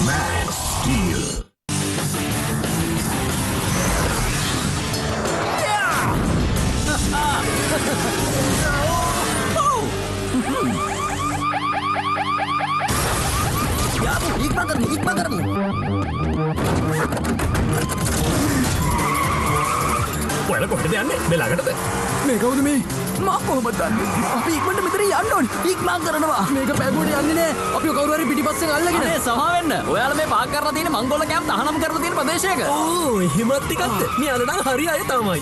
Max Steel. ඉක්මන් කරමු. ඔයාලා කොහෙද යන්නේ? මේ ළඟටද? මේ කවුද මේ? මා කොහොමද දන්නේ? අපි ඉක්මනට මෙතන යන්න ඕනේ. ඉක්මන් කරනවා. මේක පැගුවට යන්නේ නෑ. අපි කවුරු හරි පිටිපස්සෙන් අල්ලගෙන. අනේ සමා වෙන්න. ඔයාලා මේ පාක් කරලා තියෙන මංගොල්ල කැම්ප් තහනම් කරලා තියෙන ප්‍රදේශයක. ඕ එහෙමත් ටිකක්ද? මේ අද නම් හරි අය තමයි.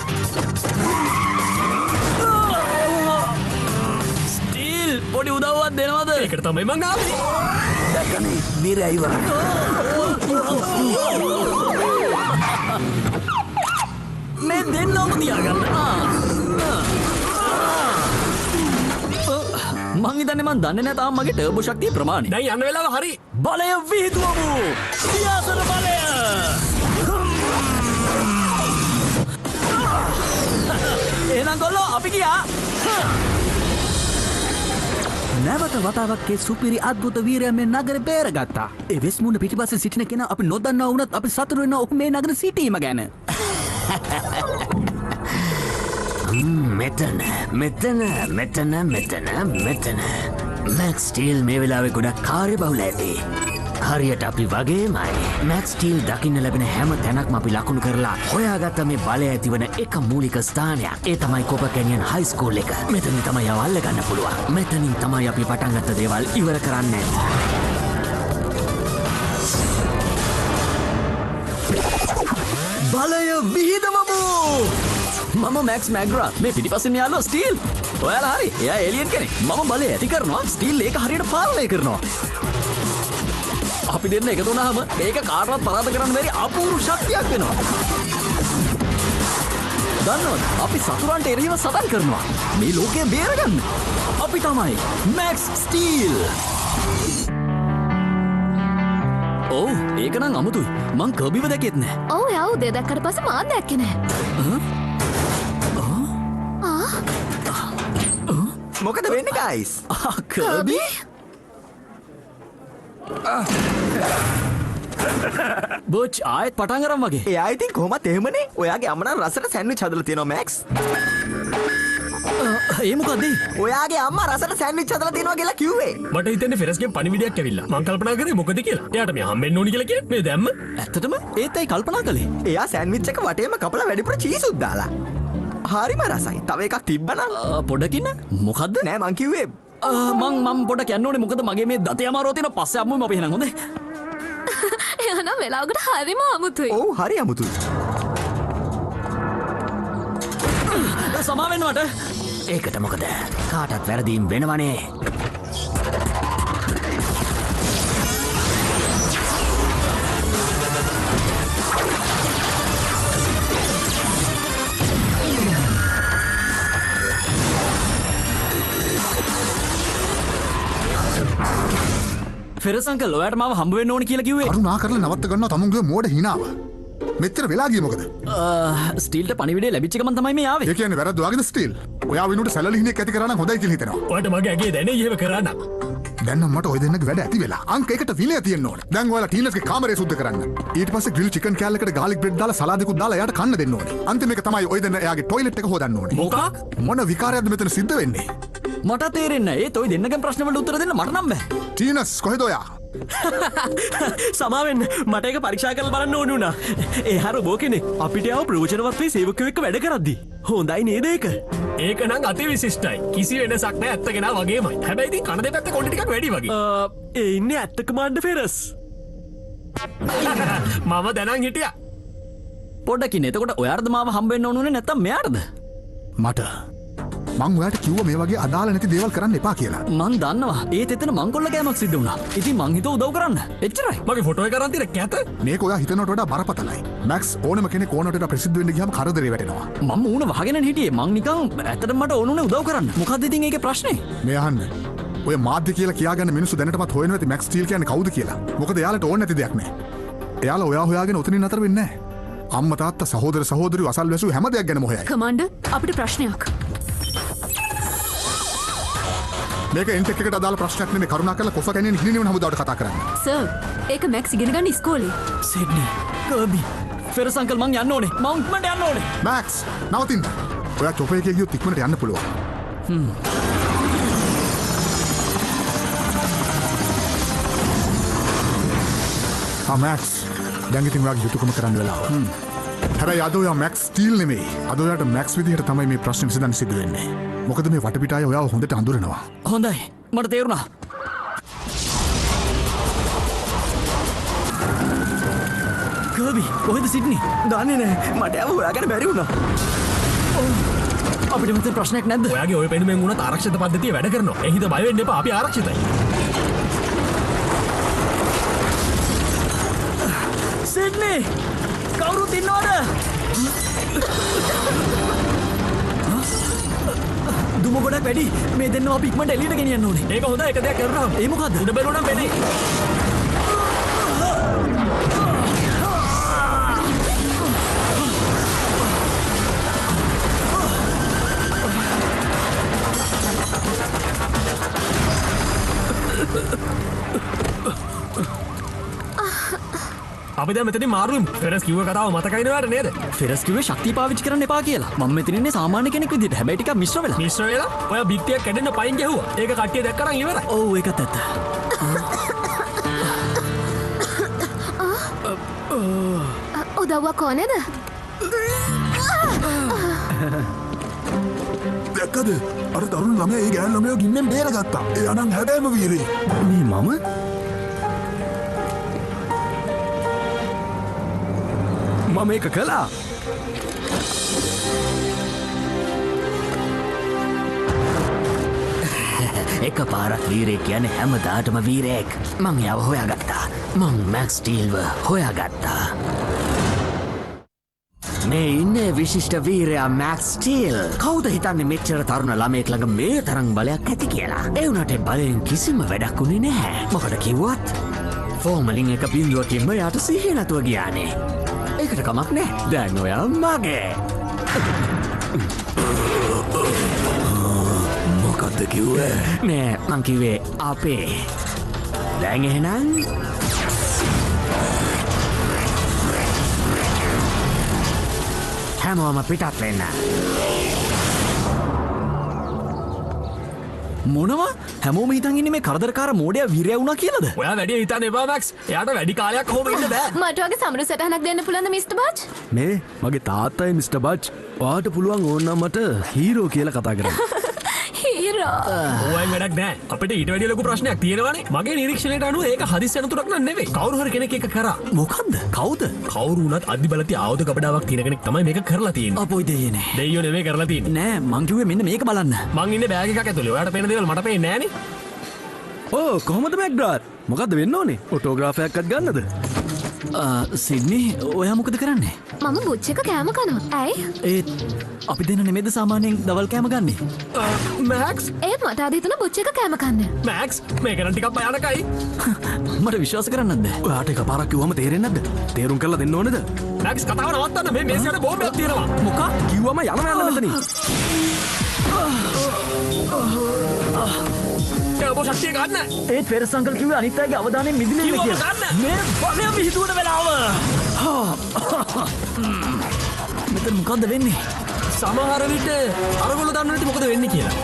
ස්ටීල් පොඩි උදව්වක් දෙනවද? ඒකට තමයි මං ආවේ. දැක්කනේ නිරය ඉවරයි. මේ දෙන්නම තියාගන්න. මං හිතන්නේ මං දන්නේ නැහැ තාම මගේ ටර්බෝ ශක්තිය ප්‍රමාණය. දැන් යන්න වෙලාව හරි. බලය විහිදුවමු. සියාසන බලය. එහෙනම් ගොල්ලෝ අපි ගියා. නැවත වතාවක්ගේ සුපිරි අද්භුත වීරයා මේ නගරේ බේරගත්තා. ඒ වෙස්මුණ පිටිපස්සේ සිටින කෙනා අපි නොදන්නා වුණත් අපි සතුටු වෙනවා ඔහු මේ නගරේ සිටීම ගැන. මෙතන මැක්ස් ස්ටීල් මේ වෙලාවේ ගොඩක් කාර්යබහුල ඇති. හරියට අපි වගේමයි. මැක්ස් ස්ටීල් දකින්න ලැබෙන හැම තැනක්ම අපි ලකුණු කරලා හොයාගත්ත මේ බලය ඇතිවන එක මූලික ස්ථානයක්. ඒ තමයි කොප කැනියන් හයි ස්කූල් එක. මෙතනින් තමයි අවල්ල ගන්න පුළුවන්. මෙතනින් තමයි අපි පටන් ගත්ත දේවල් ඉවර කරන්නේ. බලය විහිදවමු. මම මැක්ස් මැග්‍රා මේ පිටිපස්සෙන් යාළුවා ස්ටීල්. ඔයාලා හරි. එයා එලියන් කෙනෙක්. මම බලය ඇති කරනවා. ස්ටීල් ඒක හරියට පාලනය කරනවා. අපි දෙන්න එකතු වුණාම මේක කාටවත් පරාද කරන්න බැරි අපූර්ව ශක්තියක් වෙනවා. දන්නවද? අපි සතුරන්ට එරෙහිව සටන් කරනවා. මේ ලෝකය බේරගන්න. අපි තමයි මැක්ස් ස්ටීල්. ඔව් ඒක නම් අමුතුයි. මං කර්බිව දැකෙත් නෑ. ඔව් යව් දෙ දැක්කට පස්සේ මාත් දැක්කේ නෑ. මොකද වෙන්නේ guys? කර්බි? බොච් ආයෙත් පටන් අරන් වගේ. එයා ඉතින් කොහොමත් එහෙමනේ. ඔයාගේ අම්මා නම් රසට සෑන්ඩ්විච් හදලා තියෙනවා මැක්ස්. ඒ මොකද? ඔයාගේ අම්මා රසට සෑන්ඩ්විච් හදලා තියෙනවා කියලා කිව්වේ. මට හිතෙන්නේ ෆෙරස්ගෙන් පණිවිඩයක් ඇවිල්ලා. මං කල්පනා කරේ මොකද කියලා. එයාට මේ හම්බෙන්න ඕනි කියලා කියන්නේ මේ දැම්ම. ඇත්තටම ඒත් ඇයි කල්පනා කළේ? එයා සෑන්ඩ්විච් එක වටේම කපලා වැඩිපුර චීසුත් දාලා. හරිම රසයි. තව එකක් තිබ්බනම් පොඩකින් මොකද්ද? නෑ මං කිව්වේ මං පොඩක් යන්න ඕනේ. මොකද මගේ මේ දතේ අමාරුව තියෙන පස්සේ අම්මුම අපි එහෙනම් හොඳේ. එහෙනම් වෙලාවකට හරිම අමුතුයි. ඔව් හරි අමුතුයි. සමා වෙන්න මට. ඒකට මොකද? කාටත් වැරදීම් වෙනවනේ. ෆෙරස් අංකල් ඔයාට මාව හම්බ වෙන්න ඕනේ කියලා කිව්වේ. කරුණා කරලා නවත්ත ගන්නවා තමුන්ගේ මෝඩ හිනාව. මෙච්චර වෙලා ගියේ මොකද? ස්ටීල්ට පණිවිඩය ලැබිච්ච ගමන් තමයි මේ ආවේ. ඒ කියන්නේ වැරද්ද වගේද ස්ටීල්? ඔයා විනුට සැලලි හිණියක් ඇති කරා නම් හොඳයි කියලා හිතෙනවා. ඔයාට මගේ ඇගේ දැනේ එහෙම කරා නම්. දැන් නම් මට ඔය දෙන්නගේ වැඩ ඇති වෙලා. අංක එකට විනය තියෙන්න ඕනේ. දැන් ඔයාලා ටීනස්ගේ කාමරය සුද්ධ කරන්න. ඊට පස්සේ ග්‍රිල් චිකන් කෑල්ලකට ගාලික් බ්‍රෙඩ් දාලා සලාදෙකුත් දාලා එයාට කන්න දෙන්න ඕනේ. අන්තිම එක තමයි ඔය දෙන්න එයාගේ টয়ලට් එක හොදන්න ඕනේ. මොකක්? මොන විකාරයක්ද මෙතන සිද්ධ වෙන්නේ? මට තේරෙන්නේ නැහැ. ඒත් ඔය දෙන්නගෙන් ප්‍රශ්න වලට උත්තර දෙන්න මට නම් බෑ. ටීනස් කොහෙද ඔයා? සමාවෙන්න මට ඒක පරීක්ෂා කරලා බලන්න ඕන වුණා. ඒ හර බෝ කෙනෙක් අපිට ආව ප්‍රයෝජනවත් වේ සේවකයෙක් එක්ක වැඩ කරද්දි. හොඳයි නේද ඒක? ඒක නම් අති විශිෂ්ටයි. කිසි වෙනසක් නැහැ ඇත්ත කෙනා වගේමයි. හැබැයි ඉතින් කන දෙපැත්ත කොණ්ඩේ ටිකක් වැඩි වගේ. ඒ ඉන්නේ ඇත්ත කමාන්ඩර් ෆෙරස්. මම දැනන් හිටියා. පොඩ්ඩකින් එතකොට ඔයාටද මාව හම්බ වෙන්න ඕනුනේ නැත්තම් මෙයාටද? මට මං ඔයාට කිව්වා මේ වගේ අදාළ නැති දේවල් කරන්න එපා කියලා. මං දන්නවා. ඒත් එතන මංකොල්ල කෑමක් සිද්ධ වුණා. ඉතින් මං හිතුව උදව් කරන්න. එච්චරයි. මගේ ෆොටෝ එක අරන් තියෙන කැත. මේක ඔයා හිතනවට වඩා බරපතලයි. මැක්ස් ඕනම කෙනෙක් ඕනට වඩා ප්‍රසිද්ධ වෙන්න ගියාම කරදරේ වැටෙනවා. මම ඌන වහගෙන හිටියේ. මං නිකන් ඇත්තටම මට ඕනුනේ උදව් කරන්න. මොකද්ද ඉතින් ඒකේ ප්‍රශ්නේ? මේ අහන්න. ඔය මාධ්‍ය කියලා කියාගන්න මිනිස්සු දැනටමත් හොයනවා ඇති මැක්ස් ස්ටීල් කියන්නේ කවුද කියලා. මොකද එයාලට ඕන නැති දෙයක් නෑ. එයාලා ඔයා හොයාගෙන උතනින් අතර වෙන්නේ නෑ. අම්මා තාත්තා සහෝදර සහෝදරියෝ අසල්වැසියෝ හැම දෙයක් ගැනම හොයයි. කමාන්ඩර් අපිට ප්‍රශ්නයක්. මේක එන්ටෙක් එකට අදාළ ප්‍රශ්නයක් නෙමෙයි කරුණාකරලා කොෆා කැනියන් හිනිනවන හමුදාවට කතා කරන්න. සර් ඒක මැක්ස් ඉගෙන ගන්න ඉස්කෝලේ. සිඩ්නි කර්බි ෆෙරස් අංකල් මං යන්න ඕනේ මං ඉක්මනට යන්න ඕනේ. මැක්ස් නවතින්න. ඔයා චොපර් එකේ ගියොත් ඉක්මනට යන්න පුළුවන්. මැක්ස් දැන් ඉතින් ඔයාගේ යුතුයකම කරන්න වෙලාව. හැබැයි අද ඔයා මැක්ස් ස්ටීල් නෙමෙයි. අද ඔයාට මැක්ස් විදිහට තමයි මේ ප්‍රශ්නේ විසඳන්න සිදු වෙන්නේ. මොකද මේ වටපිටාය ඔයාව හොඳට අඳුරනවා. හොඳයි මට තේරුණා. කර්බි කොහෙද සිඩ්නි? දන්නේ නැහැ. මට ආව හොයාගන්න බැරි වුණා. අපිට මෙතන ප්‍රශ්නයක් නැද්ද? ඔයාගේ ඔය පෙනුමෙන් වුණත් ආරක්ෂිත පද්ධතිය වැඩ කරනවා. ඒ හින්දා බය වෙන්න එපා. අපි ආරක්ෂිතයි. සිඩ්නි කවුරුත් ඉන්නවද? දුම ගොඩක් වැඩි. මේ දෙන්නව අපි ඉක්මනට එළියට ගෙනියන්න ඕනේ. ඒක හොඳයි. එක දෙයක් කරනවා. ඒ මොකද්ද? උඩ බැලුවනම් වෙන්නේ. අපි දැන් මෙතනින් මාරුවෙමු. ෆෙරස් කිව්ව කතාව මතකයි නේද නේද? ෆෙරස් කිව්වේ ශක්තිය පාවිච්චි කරන්න එපා කියලා. මම මෙතන ඉන්නේ සාමාන්‍ය කෙනෙක් විදිහට. හැබැයි ටිකක් මිශ්‍ර වෙලා. මිශ්‍ර වෙලා ඔය බිත්තියක් කැඩෙන්න පයින් ගැහුවා. ඒක කට්ටිය දැක්කනම් ඉවරයි. ඔව් ඒකත් ඇත්ත. උදව්වක් ඕනේද? දැක්කද? අර දරුණු ළමයා ඒ ගෑනු ළමයා ගින්නෙන් බේරගත්තා. එයා නම් හැබෑම වීරයෙක්. මේ මම ඒක කළා. එක පාරක් වීරයෙක් කියන්නේ හැමදාටම වීරයෙක්. මං එයාව හොයාගත්තා. මං මැක්ස් ස්ටීල්ව හොයාගත්තා. මේ ඉන්නේ විශිෂ්ට වීරයා මැක්ස් ස්ටීල්. කවුද හිතන්නේ මෙච්චර තරුණ ළමයෙක් ළඟ මේ තරම් බලයක් ඇති කියලා? ඒ වුණාට බලයෙන් කිසිම වැඩක් උනේ නැහැ. මොකද කිව්වත් ෆෝමලින් එක බින්දුවකින්ම යාට සිහිය නැතුව ගියානේ. ඒකට කමක් නෑ. දැන් ඔයා මගේ. මොකද්ද කිව්වේ? නෑ මං කිව්වේ අපේ. දැන් එහෙනම් හැමෝම පිටත් වෙන්න. මොනවා? හැමෝම හිතන් ඉන්නේ මේ කරදරකාර මෝඩයා වීරයා වුණා කියලාද? ඔයා වැඩි හිතන්න එපා මැක්ස්. එයාට වැඩි කාලයක් කොහොම ඉන්න බෑ. මට වගේ සමරු සටහනක් දෙන්න පුළුවන්ද මිස්ටර් බච්? මේ මගේ තාත්තයි මිස්ටර් බච්. ඔයාට පුළුවන් ඕනනම් මට හීරෝ කියලා කතා කරන්න. හීරෝ. ඕවෙන් වැඩක් නෑ. අපිට ඊට වැඩි ලොකු ප්‍රශ්නයක් තියෙනවානේ. මගේ නිරීක්ෂණයට අනුව ඒක හදිස්සි අනතුරක් නන් නෙවෙයි. කවුරු හරි කෙනෙක් ඒක කරා. මොකද්ද? කවුද? කවුරු වුණත් අධි බලති ආයුධ කපඩාවක් තියෙන කෙනෙක් තමයි මේක කරලා තියෙන්නේ. අපොයි දෙයනේ. දෙයියෝ නෙමෙයි කරලා තියෙන්නේ. නෑ මං කිව්වේ මෙන්න මේක බලන්න. මං ඉන්නේ බෑග් එකක් ඇතුලේ. ඔයාට පේන දේවල් මට පේන්නේ නෑනේ. ඕ කොහොමද මැක්ඩාර්? මොකද්ද වෙන්න ඕනේ? ෆොටෝග්‍රාෆයක් අත් ගන්නද? සිඩ්නි ඔයා මොකද කරන්නේ? මම බුච් එක කෑම කනවා. ඇයි? ඒත් අපි දෙන්න නෙමෙයිද සාමාන්‍යයෙන් දවල් කෑම ගන්නෙ? මැක්ස් ඒත් මට අද හිතුණා බුච් එක කෑම කන්න. මැක්ස් මේක නම් ටිකක් භයානකයි. මට විශ්වාස කරන්නත් බෑ. ඔයාට එකපාරක් කිව්වම තේරෙන්නේ නැද්ද? තේරුම් කරලා දෙන්න ඕනේද? මැක්ස් කතාව නවත්තන්න. මේ මේසයට බෝම්බයක් තියෙනවා. මොකක්? කිව්වම යන්න මෙතනින්. ඒ ඔබ ශක්තිය ගන්න. ඒත් ෆෙරස් අංකල් කිව්වේ අනිත් අයගේ අවධානයෙන් මිදින්න කිව්වම කියලා. ගන්න. මේ බලය විහිදුවන වෙලාව. මෙතන මොකද්ද වෙන්නේ? සමහර විට අරගොල්ලෝ දන්නේ නැති මොකද වෙන්නේ කියලා.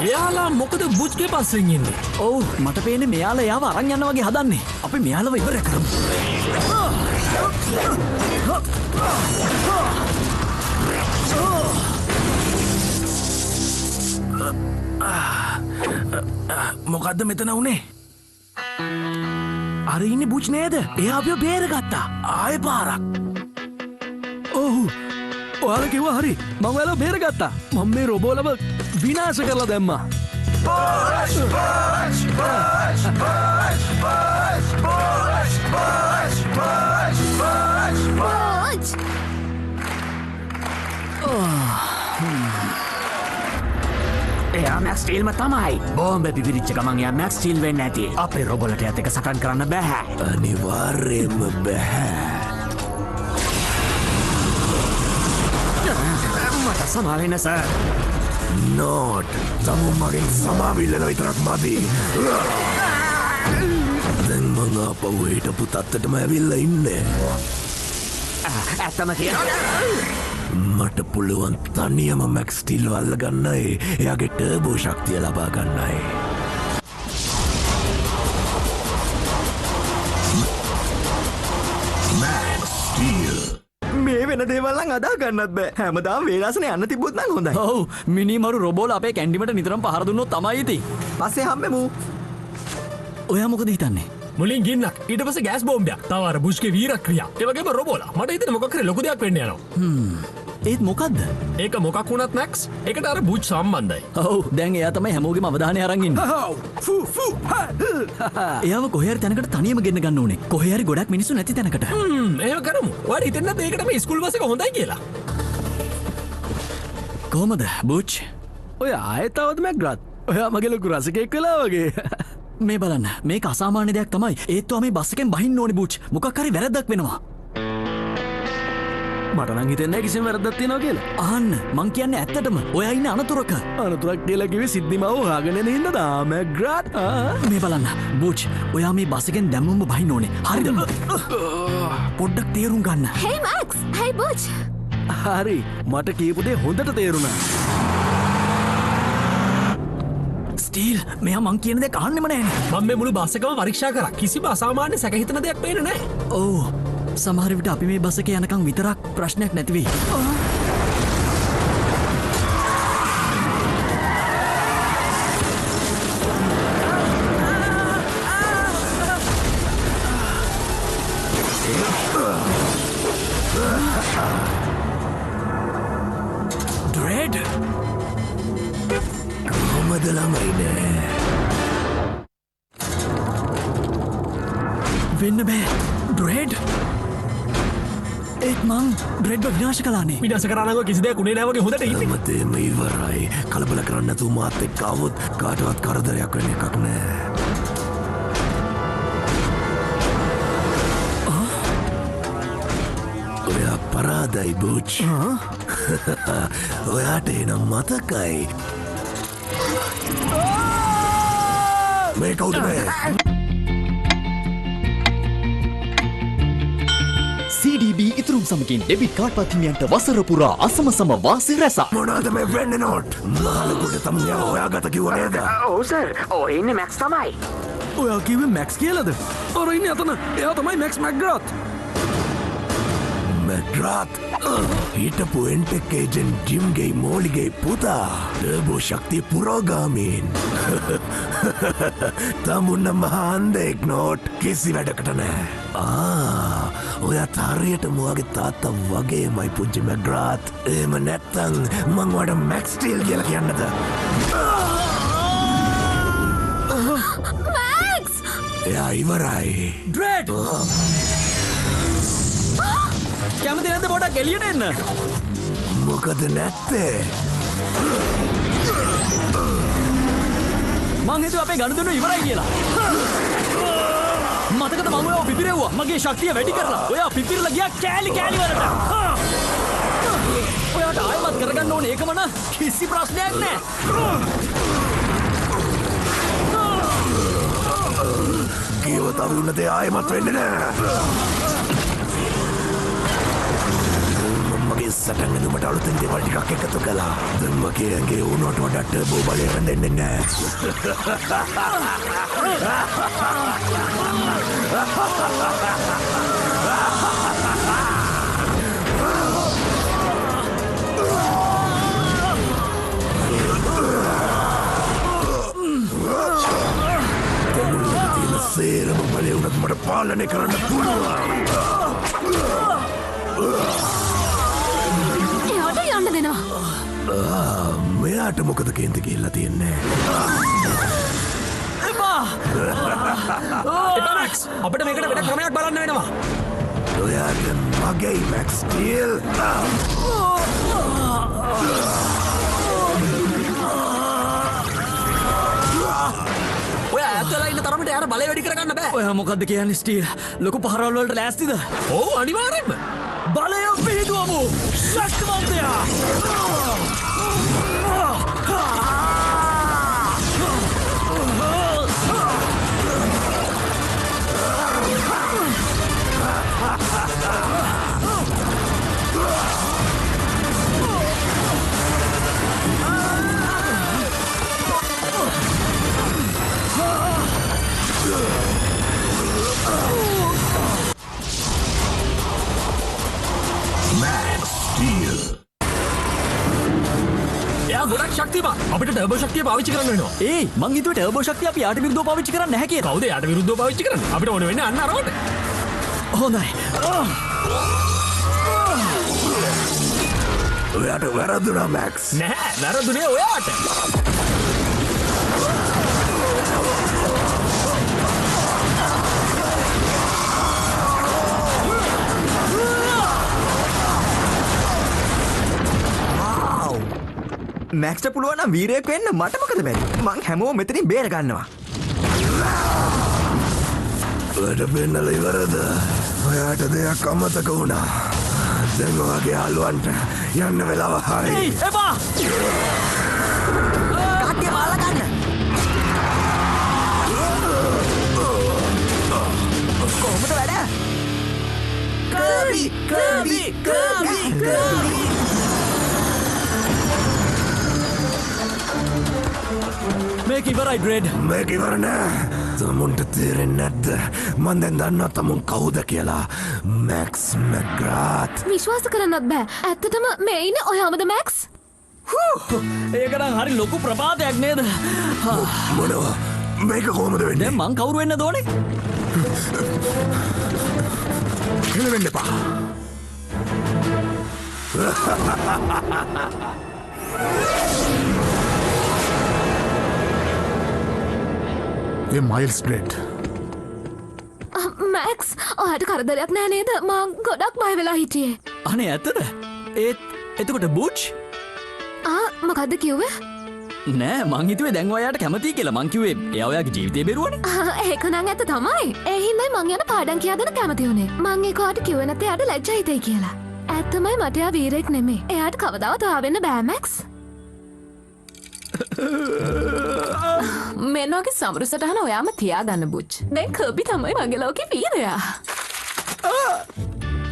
එයාලා මොකද බුච්ගේ පස්සෙන් ඉන්නේ? ඔව් මට පේන්නේ මෙයාලා එයාව අරන් යන්න වගේ හදන්නේ. අපි මෙයාලව ඉවර කරමු. මොකද්ද මෙතන උනේ? අර ඉන්නේ බුච් නේද? එයා අපිව බේරගත්තා. ආයෙ පාරක්. ඔව්. ඔයාලා කිව්වා හරි. මම ඔයාලව බේරගත්තා. මම මේ රොබෝලව විනාශ කරලා දැම්මා. බච්. එයා මැක්ස් ස්ටීල්ම තමයි. බෝම්බ පිපිරිච්ච ගමන් එයා මැක්ස් ස්ටීල් වෙන්න ඇති. අපේ රොබෝලට යත් එක සටන් කරන්න බෑ. අනිවාර්යයෙන්ම බෑ. මට සමාවෙන්න සර්. නෝට් තමුන් මගෙන් සමාවිල්ලන විතරක් මදී දැන් මං ආපහු හිටපු තත්තටම ඇවිල්ලා ඉන්නේ ඇත්තම කියනවා මට පුළුවන් තනියම මැක්ස් ස්ටිල් වල්ල ගන්නයි එයාගේ ටර්බෝ ශක්තිය ලබා ගන්නයි මේ වෙන දේවල්ලන් අදා ගන්නත් බෑ හැමදාම වේලාසන යන්න තිබුත් නම් හොඳයි ඔව් මිනිමරු රොබෝල අපේ කැන්ඩිමට නිතරම පහර දුන්නොත් තමයි ඉතින් පස්සේ හම්බෙමු ඔයා මොකද හිතන්නේ මුලින් ගින්නක් ඊට පස්සේ ගෑස් බෝම්බයක් තව අර බුෂ්ගේ වීරක්‍රියා ඒ වගේම රොබෝලා මට හිතෙන්නේ මොකක් හරි ලොකු දෙයක් වෙන්න යනවා ඒත් මොකද්ද ඒක මොකක් වුණත් මැක්ස් ඒකට අර බුච් සම්බන්ධයි ඔව් දැන් එයා තමයි හැමෝගෙම අවධානය අරන් ඉන්නේ එයාව කොහේ හරි තැනකට තනියම ගෙන්න ගන්න ඕනේ කොහේ හරි ගොඩක් මිනිස්සු නැති තැනකට එහෙම කරමු ඔයාලා හිතන්නේ නැද්ද ඒකට මේ ස්කූල් බස් එක හොඳයි කියලා කොහමද බුච් ඔය ආයතවද මැග්‍රාත් ඔයා මගේ ලොකු රසිකයෙක් වෙලා වගේ මේ බලන්න මේක අසාමාන්‍ය දෙයක් තමයි ඒත් ඔයා මේ බස් එකෙන් බහින්න ඕනේ බුච් මොකක් හරි වැරද්දක් වෙනවා මට නම් හිතෙන්නේ කිසිම වැරද්දක් තියෙනවා කියලා. අහන්න මං කියන්නේ ඇත්තටම ඔයා ඉන්නේ අනතුරක. අනතුරක් කියලා කිව්වේ සිද්ධිමව හොයාගෙන එන හින්දා මැග්‍රාත්. මේ බලන්න බුච් ඔයා මේ බස් එකෙන් දැම්මම බහින්න ඕනේ. හරිද? පොඩ්ඩක් තේරුම් ගන්න. Hey Max! Hey Butch! හරි මට කියපු දේ හොඳට තේරුණා. ස්ටීල් මෙයා මං කියන දේ අහන්නෙම නැහැනේ. මම මේ මුළු බස් එකම පරීක්ෂා කරා කිසිම අසාමාන්‍ය සැකහිතන දෙයක් පේන්නේ නැහැ ඔව් සමහර විට අපි මේ බස් එකේ යනකම් විතරක් ප්‍රශ්නයක් නැති වෙයි. ඩ්‍රෙඩ් කොහොමද ළමයිනේ වෙන්න බෑ ඩ්‍රෙඩ් ඒත් මං ඩ්‍රෙඩ්ව විනාශ කළානේ. විනාශ කරානකො කිසි දෙයක් උනේ නැහැ වගේ හොඳට ඉන්නේ මතේම ඉවරයි කලබල කරන්න නැතුව මාත් එක්ක આવොත් කාටවත් කරදරයක් වෙන්න එකක් නෑ ඔයා පරාදයි බුච් ඔයාට එනම් මතකයි මේ කවුද මේ CDB ඉතුරුම් සමගින් ඩෙබිට් කාඩ් පත්හිමියන්ට වසර පුරා අසම සම වාසි රැසක්. මොනවද මේ වෙන්නේ නෝට් මාළකුට තමයි ඔයාගත කිව්වා නේද ඔව් සර් ඔය ඉන්නේ මැක්ස් තමයි ඔයා කිව්වේ මැක්ස් කියලාද? අර ඉන්නේ අතන. එයා තමයි මැක්ස් මැග්‍රාත්. මැග්‍රාත් හිටපු එන්ටෙක් ඒජන්ට් ජිම්ගේ මෝලිගේ පුතා ටර්බෝ ශක්තිය පුරෝගාමීන් තමුන්න මහන්දෙක් නෝට් කිසි වැඩකට නෑ ඔයා තාරයට මුවගේ තාත්තා වගේමයි පුංචි මැග්‍රාත් එහෙම නැත්තං මං වඩ මැක්ස් ස්ටීල් කියලා කියන්නද Max! එයා ඉවරයි ඩ්‍රෙඩ් කැමති නැද්ද පොඩක් එළියට එන්න? මොකද නැත්තේ මං හිතුවා අපේ ගනුදෙනු ඉවරයි කියලා. මතකද මම ඔයාව පිපිරෙව්වා. මගේ ශක්තිය වැඩි කරලා. ඔයා පිපිරලා ගියා කෑලි වලට. ඔයාට ආයෙමත් කරගන්න ඕනේ ඒකම න කිසි ප්‍රශ්නයක් නැහැ. කියවත අවුලද ආයෙමත් වෙන්නේ නෑ මගේ සටන් ඇඳුමට අලුතෙන් දේවල් ටිකක් එකතු කළා. දැන් මගේ ඇඟේ උණුවට වඩා ටර්බෝ බලය රැඳෙන්නේ නෑ. සේරම බලය උනත් මට පාලනය කරන්න පුළුවන්. එයාට යන්න දෙනවා. මෙයාට මොකද කේන්ති කියලා තියෙන්නේ? එපා මැක්ස් අපිට මේකට වෙන ක්‍රමයක් බලන්න වෙනවා. ඔයාට මගේ මැක්ස් ස්ටීල් ඇත්තලා ඉන්න තරමට යාර බලය වැඩි කරගන්න බෑ. ඔයා මොකද්ද කියන්නේ ස්ටීල්? ලොකු පහරවල් වලට ලෑස්තිද? ඔව් අනිවාර්යෙන්ම. බලය පිහිටුවමු. ශක්තිමත්ය. ටර්බෝ ශක්තිය පාවිච්චි කරන්න වෙනවා. ඒ මං හිතුවේ ටර්බෝ ශක්තිය අපි යාට විරුද්ධව පාවිච්චි කරන්නේ නැහැ කියලා. කවුද යාට විරුද්ධව පාවිච්චි කරන්නේ? අපිට ඕන වෙන්නේ අන්න අරවට. හොඳයි. ඔයාට වැරදුනා මැක්ස්. නෑ වැරදුනේ ඔයාට. මැක්ස්ට පුළුවන් නම් වීරයෙක් වෙන්න මට මොකද බැරි? මං හැමෝම මෙතනින් බේර ගන්නවා. වැඩ පෙන්නලා ඉවරද? ඔයාට දෙයක් අමතක වුණා. දැන් ඔයාගේ යාළුවන්ට යන්න වෙලාව හරි. ඒයි එපා! කට්ටිය මාලා ගන්න! කොහොමද වැඩ? කර්බි! මේක ඉවරයි ඩ්‍රෙඩ්. මේක ඉවර නෑ. තමුන්ට තේරෙන්නේ නැද්ද? මන් දැන් දන්නවා තමුන් කවුද කියලා. මැක්ස් මැග්‍රාත්. විශ්වාස කරන්නත් බෑ. ඇත්තටම මේ ඉන්නේ ඔයාමද මැක්ස්? ඒක නම් හරි ලොකු ප්‍රපාතයක් නේද? මොනවා? මේක කොහොමද වෙන්නේ? දැන් මං කවුරු වෙන්නද ඕනේ? හෙලවෙන්න එපා. ඒ මයිල්ස් ඩ්‍රෙඩ්. මැක්ස් ඔයාට කරදරයක් නෑ නේද? මං ගොඩක් බය වෙලා හිටියේ. අනේ ඇත්තද? එතකොට බුච්? මොකද්ද කිව්වේ? නෑ මං හිතුවේ දැන් ඔයාට කැමතියි කියලා. මං කිව්වේ එයා ඔයාගේ ජීවිතේ බෙරුවනේ. ඒක නම් ඇත්ත තමයි. ඒ හින්දායි මං යන පාඩම් කියා දෙන්න කැමති වුණේ. මං ඒක ඔයාට කිව්වේ නැත්නම් එයාට ලැජ්ජා හිතෙයි කියලා. ඇත්තමයි මට එයා වීරෙක් නෙමෙයි. එයාට කවදාවත් ඔයා වෙන්න බෑ මැක්ස්. මෙන්න වගේ සමරු සටහන ඔයාම තියාගන්න බුච්. දැන් කර්බි තමයි මගේ ලෝකේ වීරයා.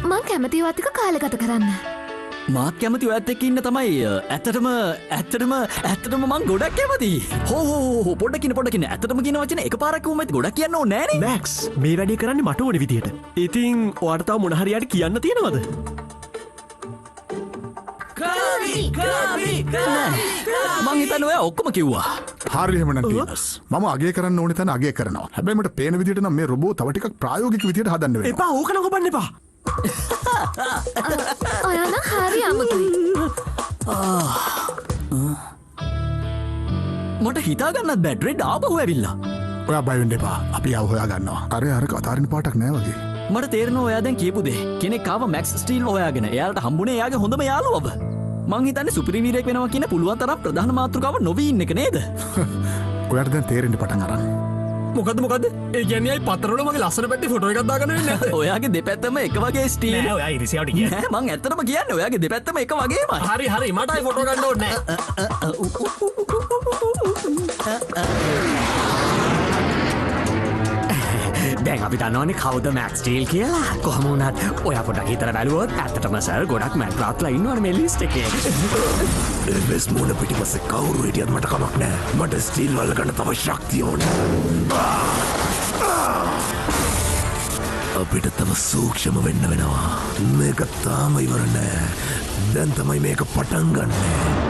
මං කැමති ඔයත් එක්ක කාලය ගත කරන්න. මාත් කැමති ඔයත් එක්ක ඉන්න තමයි. ඇත්තටම මං ගොඩක් කැමතියි. හෝ පොඩ්ඩකින් ඇත්තටම කියන වචනේ එකපාරක් වුම ගොඩක් කියන්න ඕනේ නෑනේ. මැක්ස් මේ වැඩේ කරන්නේ මට ඕනේ විදියට. ඉතින් ඔයාට තව මොන හරි යට කියන්න තියෙනවද? මං හිතන්නේ ඔයා ඔක්කොම කිව්වා. හරි එහෙමනම් ටීනස්. මම අගය කරන්න ඕනේ තැන අගය කරනවා. හැබැයි මට පේන විදිහට නම් මේ රොබෝ තව ටිකක් ප්‍රායෝගික විදිහට හදන්න වෙනවා. එපා ඕක නම් හොබන්න එපා. ඔයා නම් හරි අමුතුයි. මට හිතා ගන්නත් බෑ ඩ්‍රෙඩ් ආපහු ඇවිල්ලා. ඔයා බය වෙන්න එපා. අපි ආව හොයා ගන්නවා. අර කතාරින පාටක් නෑ වගේ. මට තේරෙනවා ඔයා දැන් කියපු දේ. කෙනෙක් ආව මැක්ස් ස්ටීල් හොයාගෙන. එයාට හම්බුනේ එයාගේ හොඳම යාළුවව. මං හිතන්නේ සුපිරිවීරයෙක් වෙනවා කියන පුළුවන් තරම් ප්‍රධාන මාතෘකාව නොවී ඉන්න එක නේද? ඔයාට දැන් තේරෙන්න පටන් අරන්. මොකද්ද? ඒ කියන්නේ අයි පතරවල මගේ ලස්සන පැත්තේ ෆොටෝ එකක් දාගන්න වෙන්නේ නැද්ද? ඔයාගේ දෙපැත්තම එක වගේ ස්ටීල්. නෑ ඔයා ඉරිසියාවට කියන්නේ. නෑ මං ඇත්තටම කියන්නේ ඔයාගේ දෙපැත්තම එක වගේමයි. හරි මටයි ෆොටෝ ගන්න ඕනේ දැන් අපි දන්නවනේ කවුද මැක්ස් ස්ටීල් කියලා. කොහොම වුණත් ඔයා පොඩ්ඩක් හිතලා බැලුවොත් ඇත්තටම සර් ගොඩක් මැග්‍රාත්ලා ඉන්නවනේ මේ ලිස්ට් එකේ. එල්වෙස් මූණ පිටිපස්සේ කවුරු හිටියත් මට කමක් නෑ. මට ස්ටීල් වල ගන්න තව ශක්තිය ඕනේ. අපිට තව සූක්ෂම වෙන්න වෙනවා. මේක තාම ඉවර නෑ. දැන් තමයි මේක පටන් ගන්නේ.